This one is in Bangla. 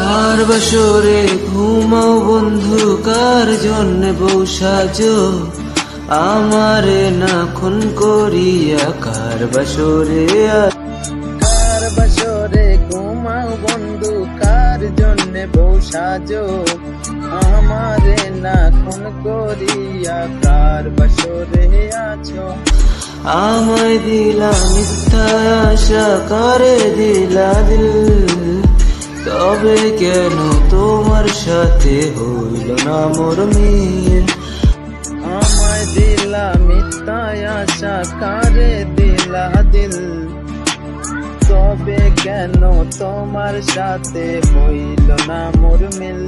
কার বাসরে ঘুমাও বন্ধু, কার জন্য বউ সাজো, আমারে না খুন করিয়া কার বাসরে কার বাসরে ঘুমাও বন্ধু, কার জন্য বউ সাজো, আমারে না খুন করিয়া কার বাসরে আছো। আমায় দিলা মিথ্যা আশা, কারে দিলা দিল, তবে কেন তোমার সাথে হইল না মোর মিল। আমায় দিলা মিথ্যা আশা, কারে দিলা দিল, তবে কেন তোমার সাথে হইল না মোর মিল।